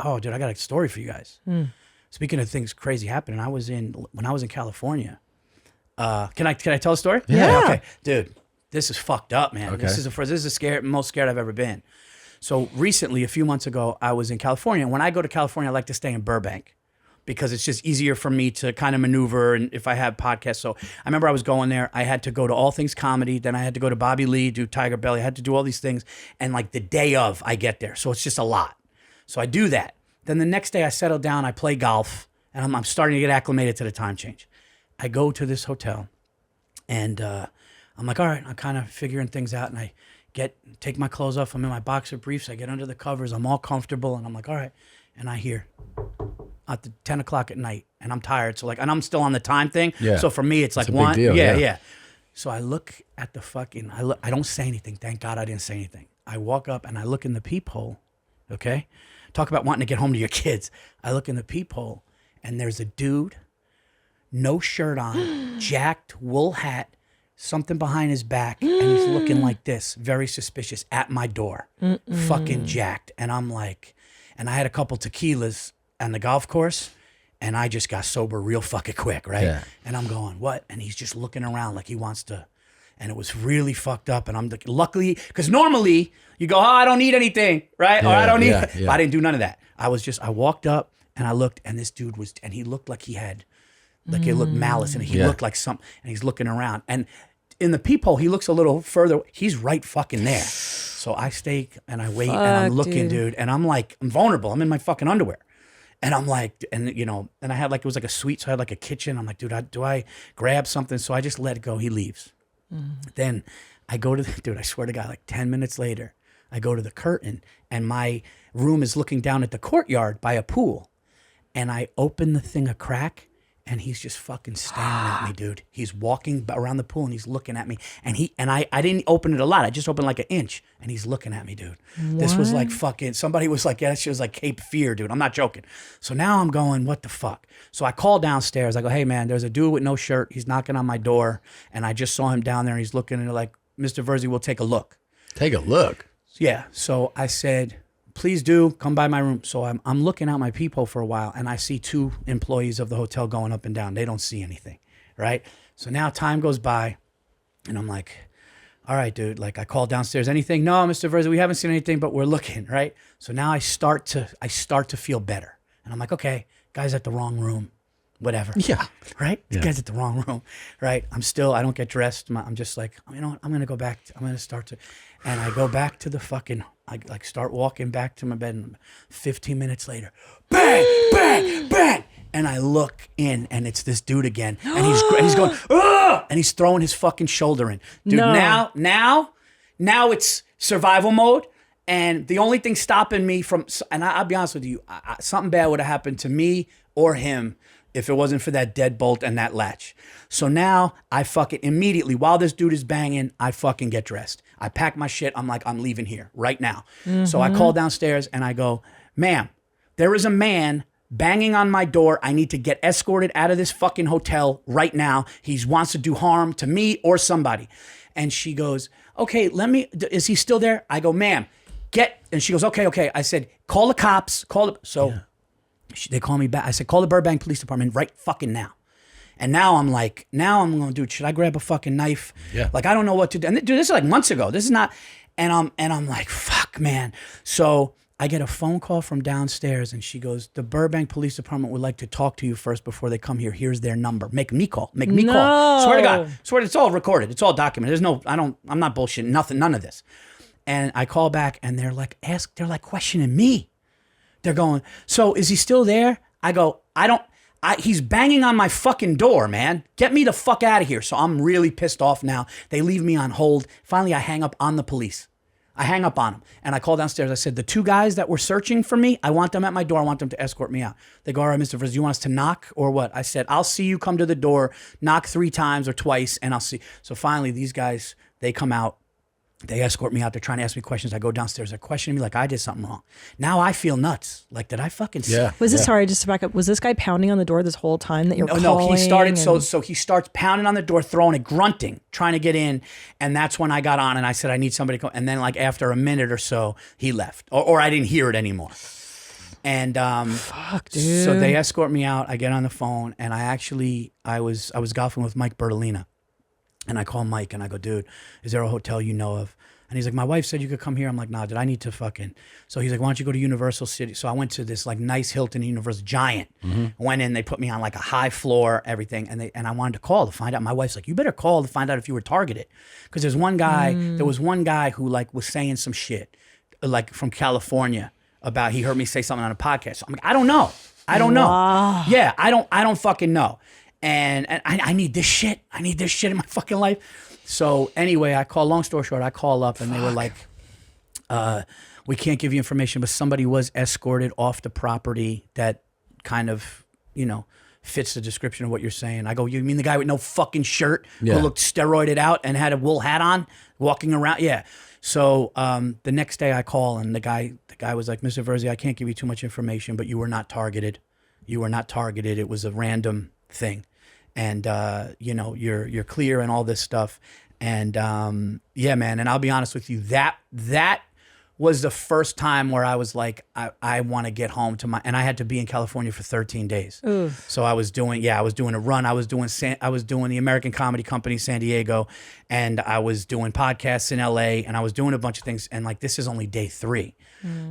oh, dude, I got a story for you guys. Speaking of things crazy happening, when I was in California. Can I tell a story? Yeah. Okay, dude, this is fucked up, man. Okay. This is the most scared I've ever been. So recently, a few months ago, I was in California. When I go to California, I like to stay in Burbank because it's just easier for me to kind of maneuver and if I have podcasts. So I remember I was going there. I had to go to All Things Comedy. Then I had to go to Bobby Lee, do Tiger Belly. I had to do all these things. And like the day of, I get there. So it's just a lot. So I do that. Then the next day I settle down, I play golf, and I'm starting to get acclimated to the time change. I go to this hotel, and I'm like, all right, I'm kind of figuring things out, and I take my clothes off. I'm in my boxer briefs. I get under the covers. I'm all comfortable, and I'm like, all right. And I hear at the 10 o'clock at night, and I'm tired. So and I'm still on the time thing. Yeah. So for me, it's like a one. big deal, Yeah. So I look at the fucking. I don't say anything. Thank God I didn't say anything. I walk up and I look in the peephole. Okay. Talk about wanting to get home to your kids. I look in the peephole, and there's a dude, no shirt on, jacked wool hat, something behind his back, and he's looking like this, very suspicious, at my door, fucking jacked. And I'm like, and I had a couple tequilas on the golf course, and I just got sober real fucking quick, right? Yeah. And I'm going, what? And he's just looking around like he wants to, and it was really fucked up. And I'm like, luckily, because normally you go, oh, I don't need anything, right? Or I don't need, but I didn't do none of that. I walked up and I looked, and this dude and he looked like he had, like it looked malice, and he looked like something, and he's looking around. And in the peephole, he looks a little further. He's right fucking there. So I stay and I wait, and I'm looking, dude, and I'm like, I'm vulnerable. I'm in my fucking underwear. And I'm like, and I had it was like a suite, so I had like a kitchen. I'm like, dude, do I grab something? So I just let it go. He leaves. Then I go to dude, I swear to God, like 10 minutes later, I go to the curtain, and my room is looking down at the courtyard by a pool. And I open the thing a crack, and he's just fucking staring at me, dude. He's walking around the pool, and he's looking at me. And I didn't open it a lot. I just opened like an inch, and he's looking at me, dude. What? This was like fucking, somebody was like, yeah, that shit was like Cape Fear, dude. I'm not joking. So now I'm going, what the fuck? So I call downstairs. I go, hey, man, there's a dude with no shirt. He's knocking on my door, and I just saw him down there, and he's looking, and like, Mr. Virzi, we'll take a look. Take a look. Yeah. So I said, please do come by my room. So I'm looking out my peephole for a while, and I see two employees of the hotel going up and down. They don't see anything, right? So now time goes by, and I'm like, all right, dude. Like I call downstairs. Anything? No, Mr. Virzi, we haven't seen anything, but we're looking, right? So now I start to feel better, and I'm like, okay, guy's at the wrong room, whatever. Yeah. Right? The guy's at the wrong room, right? I don't get dressed. I'm just like, you know what? I'm going to go back. I'm going to start to, and I go back to the fucking, I like start walking back to my bed, and 15 minutes later, bang, bang, bang. And I look in, and it's this dude again, and he's going, ah! And he's throwing his fucking shoulder in. Dude, now it's survival mode. And the only thing stopping me from, and I'll be honest with you, something bad would have happened to me or him if it wasn't for that deadbolt and that latch. So now I fucking immediately, while this dude is banging, I fucking get dressed. I pack my shit. I'm like, I'm leaving here right now. So I call downstairs and I go, ma'am, there is a man banging on my door. I need to get escorted out of this fucking hotel right now. He wants to do harm to me or somebody. And she goes, okay, is he still there? I go, ma'am, and she goes, okay. I said, call the cops, they call me back. I said, call the Burbank Police Department right fucking now. And now I'm going, dude, should I grab a fucking knife? Yeah. Like, I don't know what to do. And dude, this is like months ago. This is not, and I'm like, fuck, man. So I get a phone call from downstairs, and she goes, the Burbank Police Department would like to talk to you first before they come here. Here's their number. Make me call. Swear to God. It's all recorded. It's all documented. I'm not bullshitting, nothing, none of this. And I call back, and they're like questioning me. They're going, so is he still there? I go, he's banging on my fucking door, man. Get me the fuck out of here. So I'm really pissed off now. They leave me on hold. Finally, I hang up on the police. I hang up on them, and I call downstairs. I said, the two guys that were searching for me, I want them at my door. I want them to escort me out. They go, all right, Mr. Virzi, you want us to knock or what? I said, I'll see you come to the door, knock 3 times or twice, and I'll see. So finally, these guys, they come out. They escort me out. They're trying to ask me questions. I go downstairs. They're questioning me like I did something wrong. Now I feel nuts. Like, did I fucking... Yeah. Was this, sorry, just to back up, was this guy pounding on the door this whole time that you're calling? No, he started, so he starts pounding on the door, throwing it, grunting, trying to get in. And that's when I got on and I said, I need somebody to come. And then like after a minute or so, he left. Or I didn't hear it anymore. And Fuck, dude. so they escort me out. I get on the phone, and I was golfing with Mike Bertolina, and I call Mike and I go, dude, is there a hotel you know of? And he's like, my wife said you could come here. I'm like, nah, dude, I need to fucking. So he's like, why don't you go to Universal City? So I went to this like nice Hilton Universal, giant. Went in, they put me on like a high floor, everything, and I wanted to call to find out. My wife's like, you better call to find out if you were targeted, because there was one guy who like was saying some shit, like from California about he heard me say something on a podcast. So I'm like, I don't know. Wow. Yeah, I don't fucking know. And I need this shit. I need this shit in my fucking life. So anyway, long story short, I call up and they were like, we can't give you information, but somebody was escorted off the property that kind of, fits the description of what you're saying. I go, you mean the guy with no fucking shirt who looked steroided out and had a wool hat on walking around? Yeah. So the next day I call and the guy was like, Mr. Virzi, I can't give you too much information, but you were not targeted. You were not targeted. It was a random thing. And, you're clear and all this stuff. And, yeah, man. And I'll be honest with you, that was the first time where I was like, I want to get home to and I had to be in California for 13 days. Ooh. So I was doing a run. I was doing the American Comedy Company, San Diego, and I was doing podcasts in LA, and I was doing a bunch of things. And like, this is only day 3.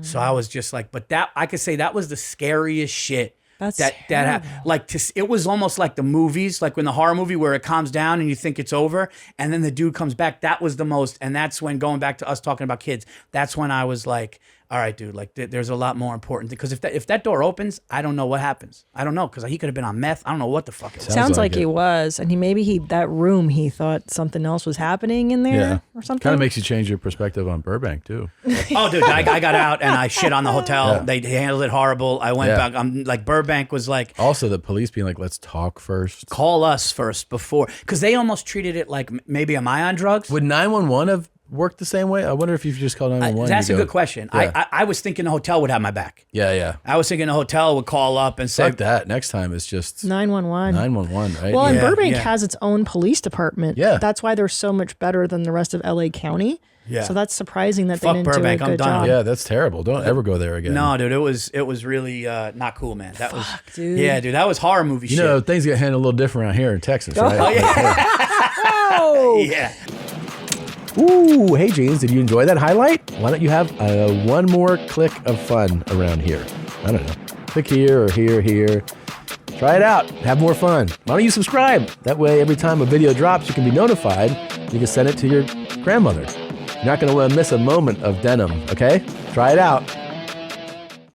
So I was just like, but I could say that was the scariest shit. It was almost like the movies, like when the horror movie where it calms down and you think it's over, and then the dude comes back. That was the most, and that's when, going back to us talking about kids, that's when I was like, all right, dude, like there's a lot more important, because if that door opens, I don't know what happens. I don't know, because he could have been on meth. I don't know what the fuck it was. Sounds like he was, and that room, he thought something else was happening in there or something. Kind of makes you change your perspective on Burbank too. Oh, dude, I got out and I shit on the hotel. Yeah. They handled it horrible. I went back. I'm like, Burbank was like. Also, the police being like, let's talk first. Call us first before, because they almost treated it like, maybe am I on drugs? Would 911 have worked the same way? I wonder if you just called 911. That's a good question. Yeah. I was thinking the hotel would have my back. Yeah. I was thinking the hotel would call up and say. Fuck that. Next time it's just 911. 911, right? Well, and Burbank has its own police department. Yeah. That's why they're so much better than the rest of LA County. Yeah. So that's surprising that they didn't Burbank, do a good I'm done. job. Yeah, that's terrible. Don't ever go there again. No, dude, it was really not cool, man. That was, dude. Yeah, dude, that was horror movie shit. You know, things get handled a little different around here in Texas, right? Oh, yeah. Oh. Yeah. Ooh, hey, James, did you enjoy that highlight? Why don't you have one more click of fun around here? I don't know. Click here or here. Try it out. Have more fun. Why don't you subscribe? That way, every time a video drops, you can be notified. You can send it to your grandmother. You're not going to miss a moment of denim, okay? Try it out.